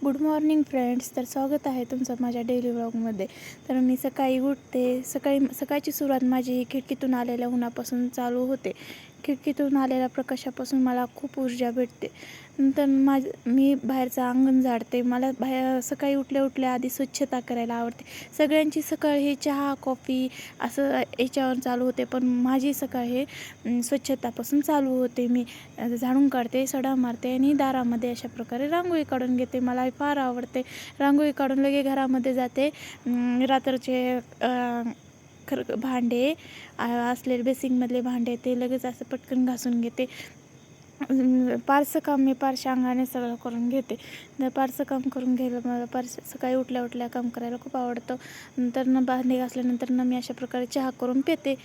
Good morning friends. तर स्वागत आहे तुमचं माझ्या डेली व्लॉगमध्ये. तर मी सकाळी उठते. सकाळची सुरुवात माझी खिडकीतून आलेल्या उन्हापासून चालू होते. खिडकीतून आलेल्या प्रकाशापासून मला खूप ऊर्जा भेटते. नंतर मी बाहेरचं अंगण झाडते. मला सकाळी उठल्या आधी स्वच्छता करायला आवडते. सगळ्यांची सकाळ ही चहा कॉफी असं याच्यावर चालू होते, पण माझी सकाळ हे स्वच्छतापासून चालू होते. मी झाडून काढते, सडा मारते आणि दारामध्ये अशा प्रकारे रांगोळी काढून घेते. मला फार आवडते रांगोळी काढून लगे घरामध्ये जाते. रात्रचे भांडे असलेले बेसिंगमधले भांडे ते लगेच असं पटकन घासून घेते. पारसं काम मी पारशा अंगाने सगळं करून घेते. पारसं काम करून घ्यायला मला सकाळी उठल्या काम करायला खूप आवडतं. नंतर भांडे घासल्यानंतर मी अशा प्रकारे चहा करून पिते.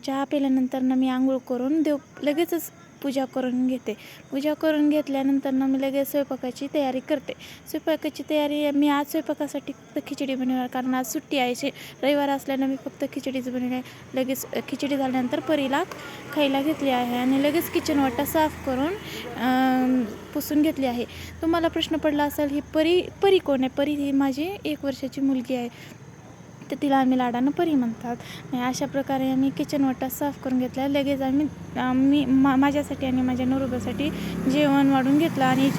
चहा पिल्यानंतर मी आंघोळ करून लगेचच पूजा करून घेते. पूजा करून घेतल्यानंतर मी लगेच स्वयंपाकाची तयारी करते. स्वयंपाकाची तयारी मी आज स्वयंपाकासाठी फक्त खिचडी बनवणार, कारण आज सुट्टी आहे. रविवार असल्यानं मी फक्त खिचडीच बनवणार. लगेच खिचडी झाल्यानंतर परीला खायला घेतली आहे आणि लगेच किचन वाटा साफ करून पुसून घेतली आहे. तुम्हाला प्रश्न पडला असेल, ही परी कोण आहे? परी ही माझी 1 वर्षाची मुलगी आहे, तर तिला आम्ही लाडानं परी म्हणतात. अशा प्रकारे आम्ही किचन वाटा साफ करून घेतला. लगेच मी माझ्यासाठी आणि माझ्या नवऱ्यासाठी जेवण वाढून घेतलं आणि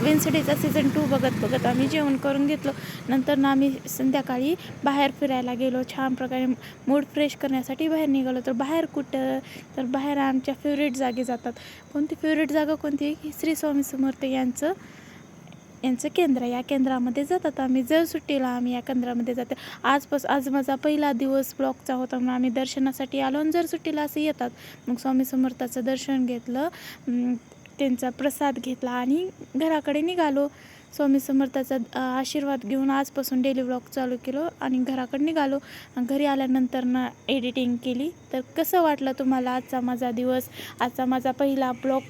वेन्सडेचा सीझन 2 बघत आम्ही जेवण करून घेतलं. नंतर आम्ही संध्याकाळी बाहेर फिरायला गेलो. छान प्रकारे मूड फ्रेश करण्यासाठी बाहेर निघालो. तर बाहेर कुठं? तर बाहेर आमच्या फेवरेट जागे जातात. कोणती फेवरेट जागा कोणती? श्री स्वामी समर्थ यांचं केंद्र. या केंद्रामध्ये जातात आम्ही. जर सुट्टीला आम्ही या केंद्रामध्ये जातो. आज माझा पहिला दिवस ब्लॉगचा होता, म्हणून आम्ही दर्शनासाठी आलो. आणि जर सुट्टीला असे येतात, मग स्वामी समर्थाचं दर्शन घेतलं, त्यांचा प्रसाद घेतला आणि घराकडे निघालो. स्वामी समर्थाचा आशीर्वाद घेऊन आजपासून डेली व्लॉग चालू केलो आणि घराकडे निघालो. घरी आल्यानंतर एडिटिंग केली. तर कसं वाटलं तुम्हाला आजचा माझा दिवस, आजचा माझा पहिला ब्लॉग?